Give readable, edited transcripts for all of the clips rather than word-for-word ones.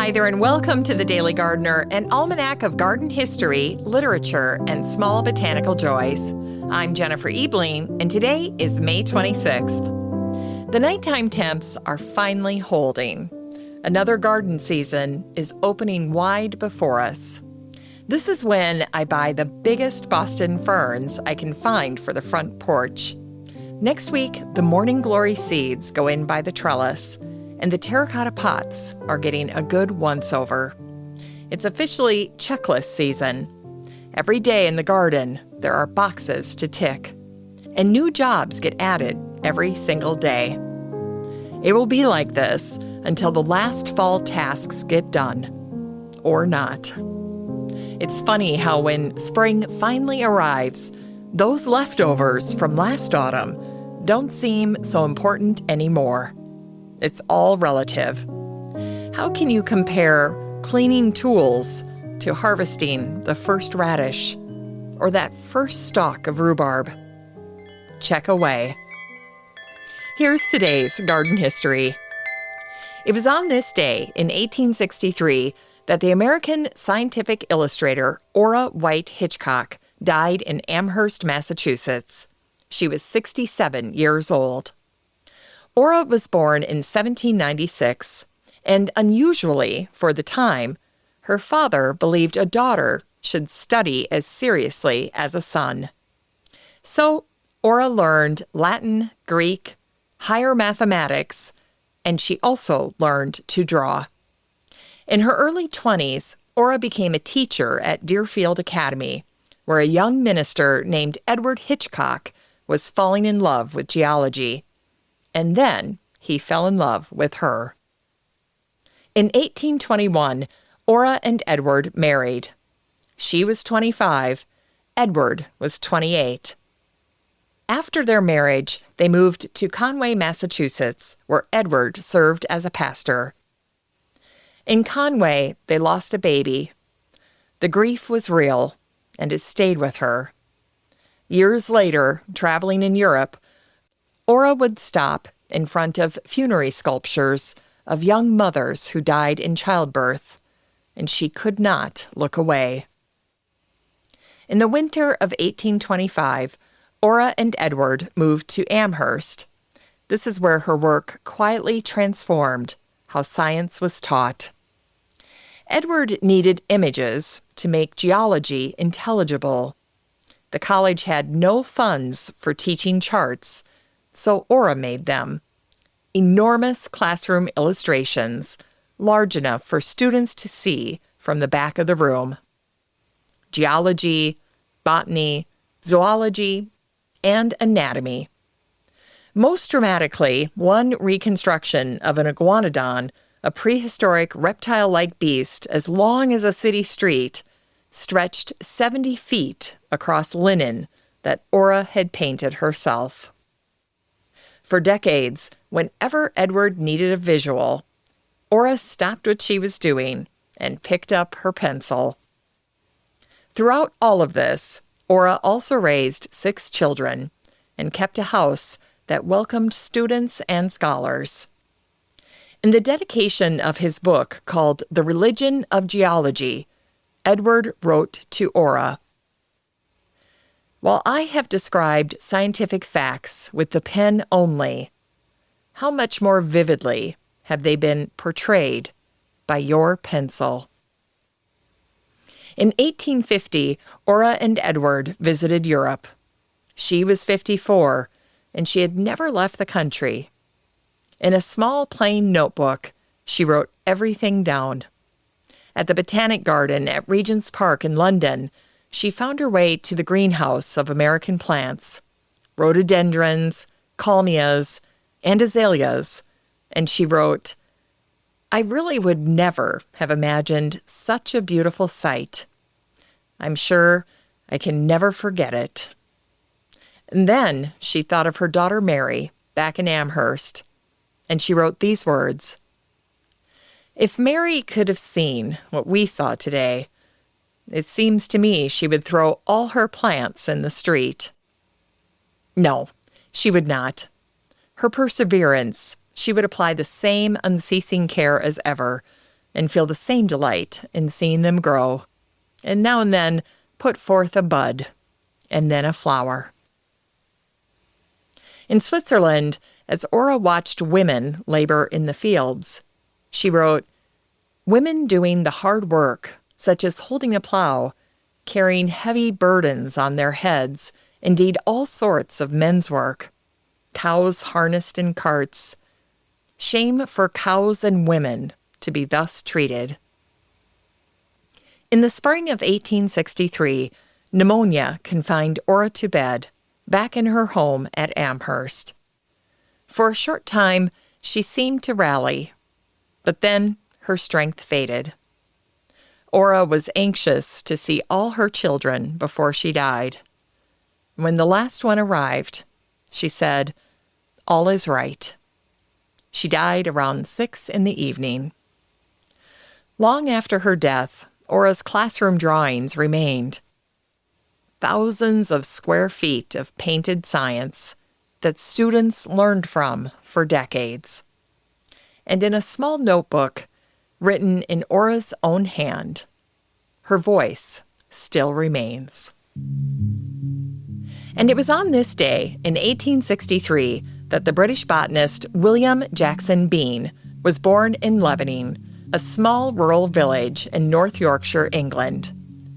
Hi there, and welcome to The Daily Gardener, an almanac of garden history, literature, and small botanical joys. I'm Jennifer Ebling, and today is May 26th. The nighttime temps are finally holding. Another garden season is opening wide before us. This is when I buy the biggest Boston ferns I can find for the front porch. Next week, the morning glory seeds go in by the trellis, and the terracotta pots are getting a good once-over. It's officially checklist season. Every day in the garden, there are boxes to tick, and new jobs get added every single day. It will be like this until the last fall tasks get done, or not. It's funny how when spring finally arrives, those leftovers from last autumn don't seem so important anymore. It's all relative. How can you compare cleaning tools to harvesting the first radish or that first stalk of rhubarb? Check away. Here's today's garden history. It was on this day in 1863 that the American scientific illustrator Orra Hitchcock died in Amherst, Massachusetts. She was 67 years old. Orra was born in 1796, and unusually for the time, her father believed a daughter should study as seriously as a son. So Orra learned Latin, Greek, higher mathematics, and she also learned to draw. In her early 20s, Orra became a teacher at Deerfield Academy, where a young minister named Edward Hitchcock was falling in love with geology. And then he fell in love with her. In 1821, Orra and Edward married. She was 25, Edward was 28. After their marriage, they moved to Conway, Massachusetts, where Edward served as a pastor. In Conway, they lost a baby. The grief was real, and it stayed with her. Years later, traveling in Europe, Orra would stop in front of funerary sculptures of young mothers who died in childbirth, and she could not look away. In the winter of 1825, Orra and Edward moved to Amherst. This is where her work quietly transformed how science was taught. Edward needed images to make geology intelligible. The college had no funds for teaching charts, so Orra made them. Enormous classroom illustrations, large enough for students to see from the back of the room. Geology, botany, zoology, and anatomy. Most dramatically, one reconstruction of an iguanodon, a prehistoric reptile-like beast as long as a city street, stretched 70 feet across linen that Orra had painted herself. For decades, whenever Edward needed a visual, Orra stopped what she was doing and picked up her pencil. Throughout all of this, Orra also raised 6 children and kept a house that welcomed students and scholars. In the dedication of his book called The Religion of Geology, Edward wrote to Orra, "While I have described scientific facts with the pen only, how much more vividly have they been portrayed by your pencil?" In 1850, Orra and Edward visited Europe. She was 54, and she had never left the country. In a small plain notebook, she wrote everything down. At the Botanic Garden at Regent's Park in London, she found her way to the greenhouse of American plants, rhododendrons, kalmias, and azaleas, and she wrote, "I really would never have imagined such a beautiful sight. I'm sure I can never forget it." And then she thought of her daughter Mary back in Amherst, and she wrote these words, "If Mary could have seen what we saw today, it seems to me she would throw all her plants in the street." No, she would not. Her perseverance, she would apply the same unceasing care as ever, and feel the same delight in seeing them grow, and now and then put forth a bud, and then a flower. In Switzerland, as Orra watched women labor in the fields, she wrote, "Women doing the hard work, such as holding a plow, carrying heavy burdens on their heads, indeed all sorts of men's work, cows harnessed in carts. Shame for cows and women to be thus treated." In the spring of 1863, pneumonia confined Orra to bed, back in her home at Amherst. For a short time, she seemed to rally, but then her strength faded. Orra was anxious to see all her children before she died. When the last one arrived, she said, "All is right." She died around 6 in the evening. Long after her death, Orra's classroom drawings remained. Thousands of square feet of painted science that students learned from for decades. And in a small notebook, written in Orra's own hand, her voice still remains. And it was on this day, in 1863, that the British botanist William Jackson Bean was born in Levening, a small rural village in North Yorkshire, England.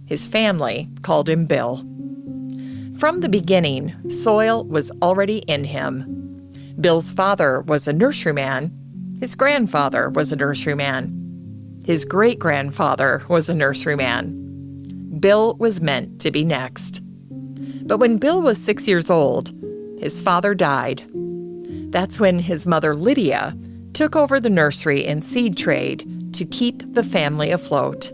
His family called him Bill. From the beginning, soil was already in him. Bill's father was a nurseryman. His grandfather was a nurseryman. His great-grandfather was a nurseryman. Bill was meant to be next. But when Bill was 6 years old, his father died. That's when his mother, Lydia, took over the nursery and seed trade to keep the family afloat.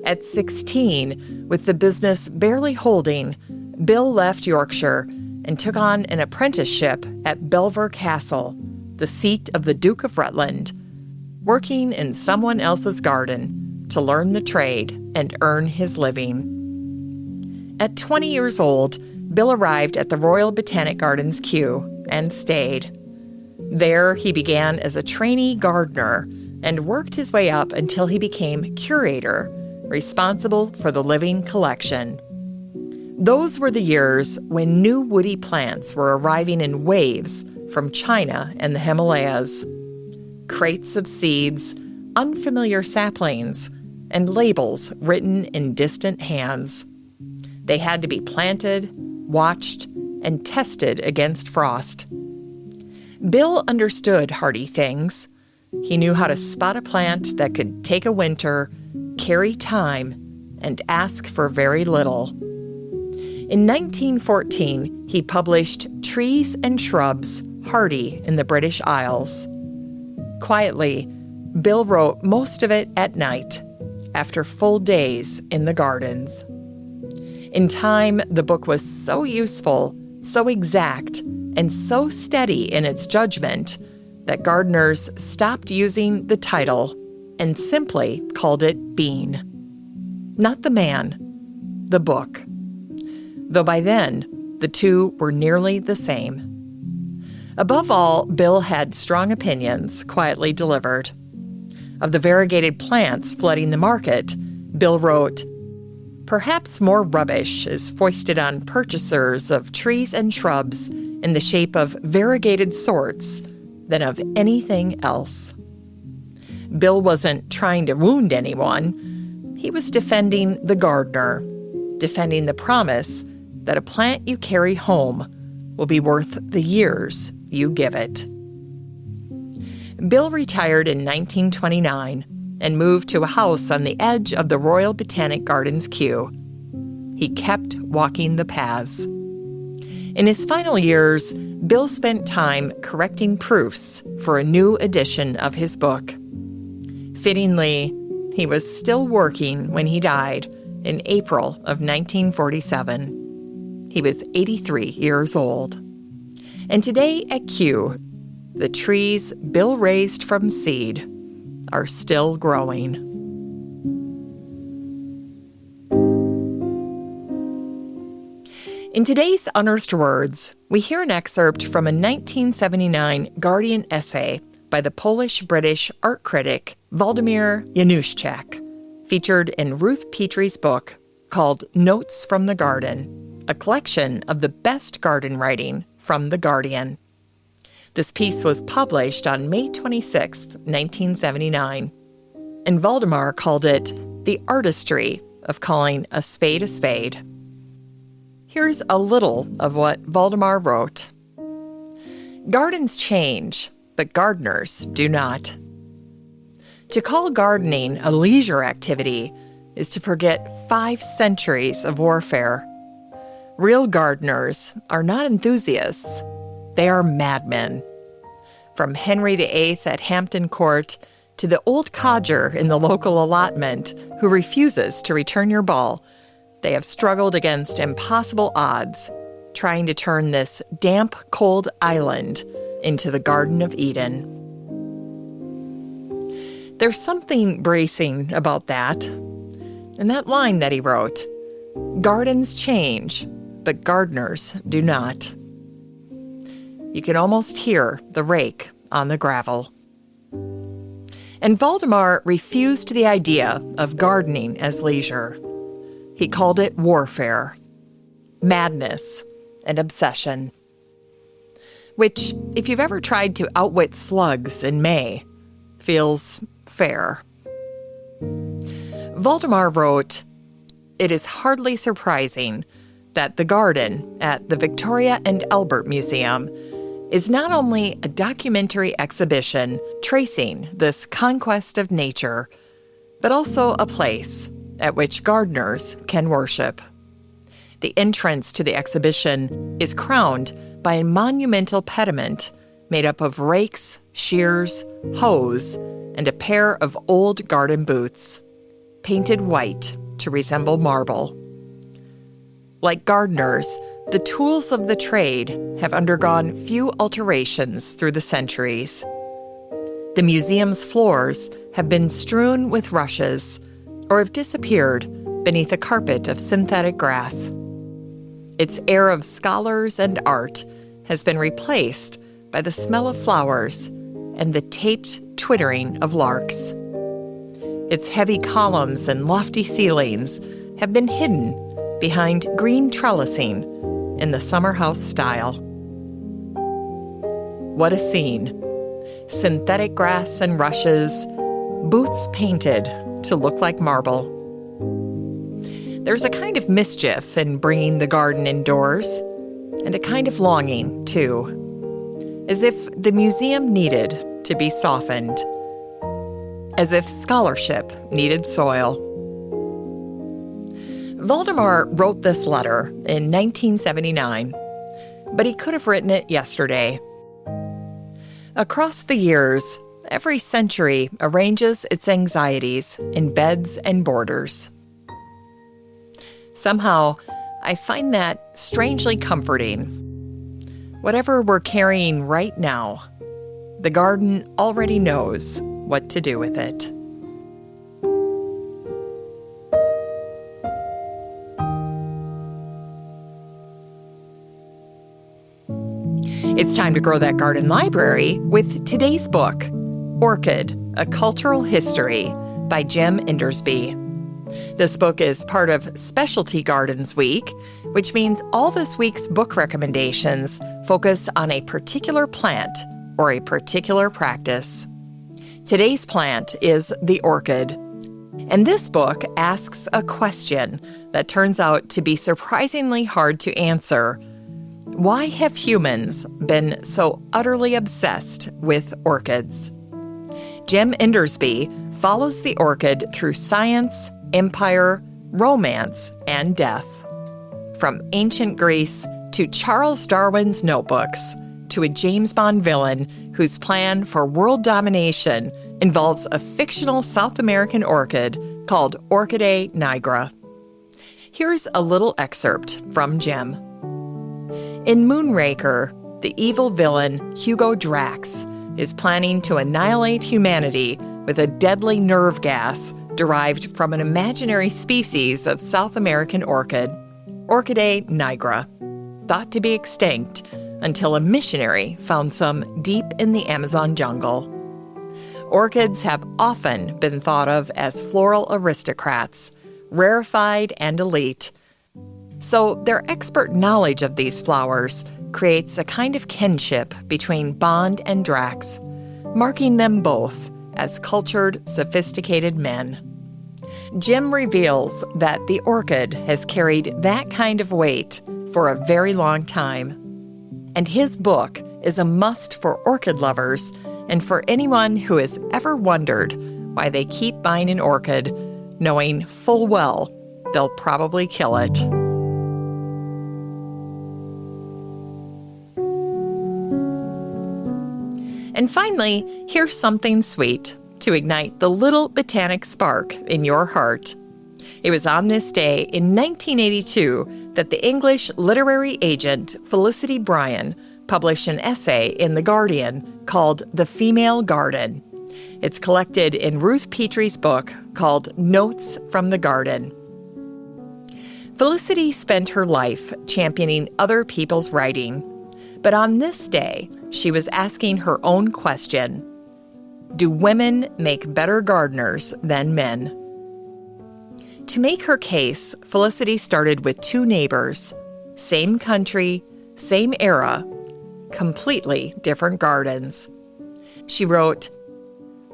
At 16, with the business barely holding, Bill left Yorkshire and took on an apprenticeship at Belvoir Castle, the seat of the Duke of Rutland, working in someone else's garden to learn the trade and earn his living. At 20 years old, Bill arrived at the Royal Botanic Gardens, Kew, and stayed. There, he began as a trainee gardener and worked his way up until he became curator, responsible for the living collection. Those were the years when new woody plants were arriving in waves from China and the Himalayas. Crates of seeds, unfamiliar saplings, and labels written in distant hands. They had to be planted, watched, and tested against frost. Bill understood hardy things. He knew how to spot a plant that could take a winter, carry time, and ask for very little. In 1914, he published Trees and Shrubs Hardy in the British Isles. Quietly, Bill wrote most of it at night, after full days in the gardens. In time, the book was so useful, so exact, and so steady in its judgment that gardeners stopped using the title and simply called it Bean. Not the man, the book. Though by then, the two were nearly the same. Above all, Bill had strong opinions, quietly delivered. Of the variegated plants flooding the market, Bill wrote, "Perhaps more rubbish is foisted on purchasers of trees and shrubs in the shape of variegated sorts than of anything else." Bill wasn't trying to wound anyone. He was defending the gardener, defending the promise that a plant you carry home will be worth the years you give it. Bill retired in 1929 and moved to a house on the edge of the Royal Botanic Gardens, Kew. He kept walking the paths. In his final years, Bill spent time correcting proofs for a new edition of his book. Fittingly, he was still working when he died in April of 1947. He was 83 years old. And today at Kew, the trees Bill raised from seed are still growing. In today's Unearthed Words, we hear an excerpt from a 1979 Guardian essay by the Polish-British art critic Waldemar Januszczak, featured in Ruth Petrie's book called Notes from the Garden, a collection of the best garden writing from The Guardian. This piece was published on May 26, 1979, and Waldemar called it the artistry of calling a spade. Here's a little of what Waldemar wrote. Gardens change, but gardeners do not. To call gardening a leisure activity is to forget 5 centuries of warfare. Real gardeners are not enthusiasts. They are madmen. From Henry VIII at Hampton Court to the old codger in the local allotment who refuses to return your ball, they have struggled against impossible odds, trying to turn this damp, cold island into the Garden of Eden. There's something bracing about that. And that line that he wrote, gardens change, but gardeners do not. You can almost hear the rake on the gravel. And Waldemar refused the idea of gardening as leisure. He called it warfare, madness, and obsession. Which, if you've ever tried to outwit slugs in May, feels fair. Waldemar wrote, "It is hardly surprising that the garden at the Victoria and Albert Museum is not only a documentary exhibition tracing this conquest of nature, but also a place at which gardeners can worship. The entrance to the exhibition is crowned by a monumental pediment made up of rakes, shears, hoes, and a pair of old garden boots, painted white to resemble marble. Like gardeners, the tools of the trade have undergone few alterations through the centuries. The museum's floors have been strewn with rushes or have disappeared beneath a carpet of synthetic grass. Its air of scholars and art has been replaced by the smell of flowers and the taped twittering of larks. Its heavy columns and lofty ceilings have been hidden behind green trellising in the summer house style. What a scene! Synthetic grass and rushes, boots painted to look like marble. There's a kind of mischief in bringing the garden indoors, and a kind of longing, too, as if the museum needed to be softened, as if scholarship needed soil. Waldemar wrote this letter in 1979, but he could have written it yesterday. Across the years, every century arranges its anxieties in beds and borders. Somehow, I find that strangely comforting. Whatever we're carrying right now, the garden already knows what to do with it. It's time to grow that garden library with today's book, Orchid, A Cultural History by Jim Indersby. This book is part of Specialty Gardens Week, which means all this week's book recommendations focus on a particular plant or a particular practice. Today's plant is the orchid, and this book asks a question that turns out to be surprisingly hard to answer. Why have humans been so utterly obsessed with orchids? Jim Indersby follows the orchid through science, empire, romance, and death. From ancient Greece to Charles Darwin's notebooks to a James Bond villain whose plan for world domination involves a fictional South American orchid called Orchidae nigra. Here's a little excerpt from Jim. In Moonraker, the evil villain Hugo Drax is planning to annihilate humanity with a deadly nerve gas derived from an imaginary species of South American orchid, Orchidae nigra, thought to be extinct until a missionary found some deep in the Amazon jungle. orchids have often been thought of as floral aristocrats, rarefied and elite. So their expert knowledge of these flowers creates a kind of kinship between Bond and Drax, marking them both as cultured, sophisticated men. Jim reveals that the orchid has carried that kind of weight for a very long time. And his book is a must for orchid lovers and for anyone who has ever wondered why they keep buying an orchid, knowing full well they'll probably kill it. And finally, here's something sweet to ignite the little botanic spark in your heart. It was on this day in 1982 that the English literary agent Felicity Bryan published an essay in The Guardian called The Female Garden. It's collected in Ruth Petrie's book called Notes from the Garden. Felicity spent her life championing other people's writing, but on this day, she was asking her own question: do women make better gardeners than men? To make her case, Felicity started with two neighbors, same country, same era, completely different gardens. She wrote,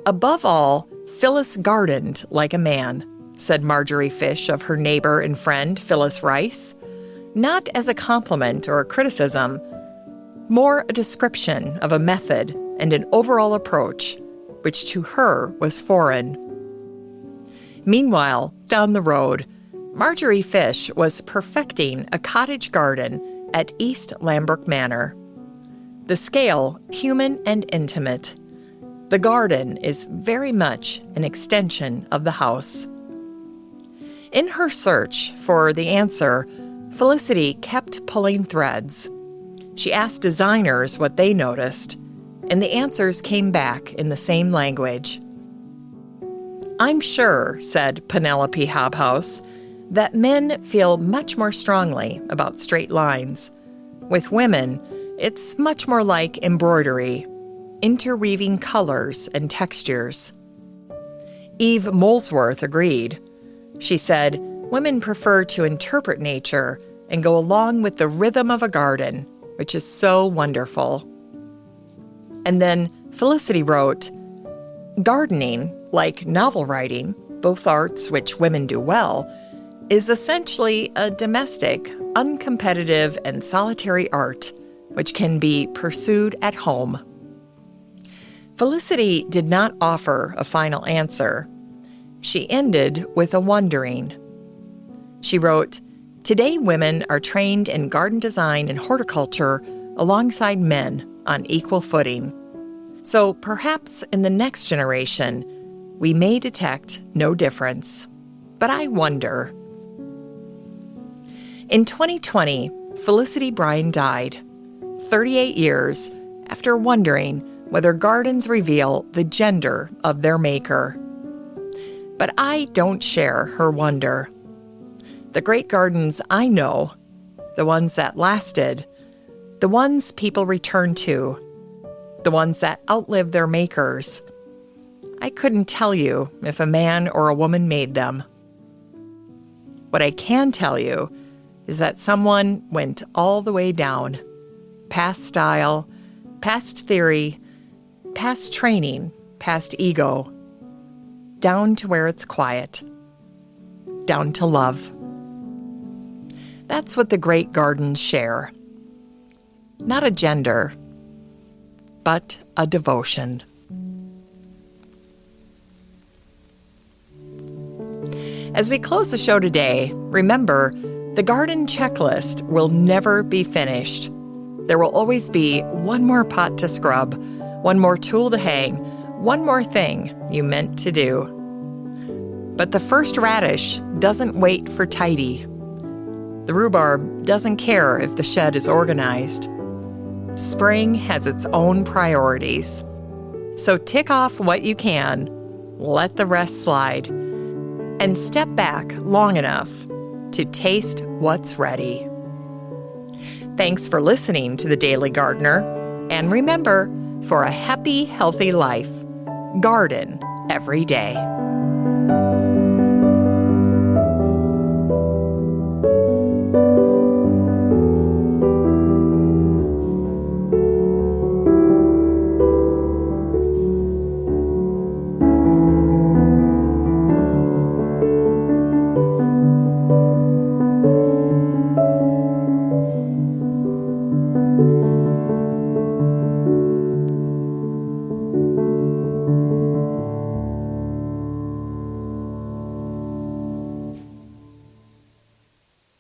"Above all, Phyllis gardened like a man," said Marjorie Fish of her neighbor and friend Phyllis Rice, not as a compliment or a criticism, more a description of a method and an overall approach, which to her was foreign. Meanwhile, down the road, Marjorie Fish was perfecting a cottage garden at East Lambrook Manor. The scale, human and intimate. The garden is very much an extension of the house. In her search for the answer, Felicity kept pulling threads. She asked designers what they noticed, and the answers came back in the same language. "I'm sure," said Penelope Hobhouse, "that men feel much more strongly about straight lines. With women, it's much more like embroidery, interweaving colors and textures." Eve Molesworth agreed. She said, "Women prefer to interpret nature and go along with the rhythm of a garden, which is so wonderful." And then Felicity wrote, "Gardening, like novel writing, both arts which women do well, is essentially a domestic, uncompetitive, and solitary art, which can be pursued at home." Felicity did not offer a final answer. She ended with a wondering. She wrote, "Today women are trained in garden design and horticulture alongside men on equal footing. So perhaps in the next generation, we may detect no difference. But I wonder." In 2020, Felicity Bryan died, 38 years after wondering whether gardens reveal the gender of their maker. But I don't share her wonder. The great gardens I know, the ones that lasted, the ones people return to, the ones that outlive their makers, I couldn't tell you if a man or a woman made them. What I can tell you is that someone went all the way down, past style, past theory, past training, past ego, down to where it's quiet, down to love. That's what the great gardens share. Not a gender, but a devotion. As we close the show today, remember, the garden checklist will never be finished. There will always be one more pot to scrub, one more tool to hang, one more thing you meant to do. But the first radish doesn't wait for tidy. The rhubarb doesn't care if the shed is organized. Spring has its own priorities. So tick off what you can, let the rest slide, and step back long enough to taste what's ready. Thanks for listening to The Daily Gardener, and remember, for a happy, healthy life, Garden every day.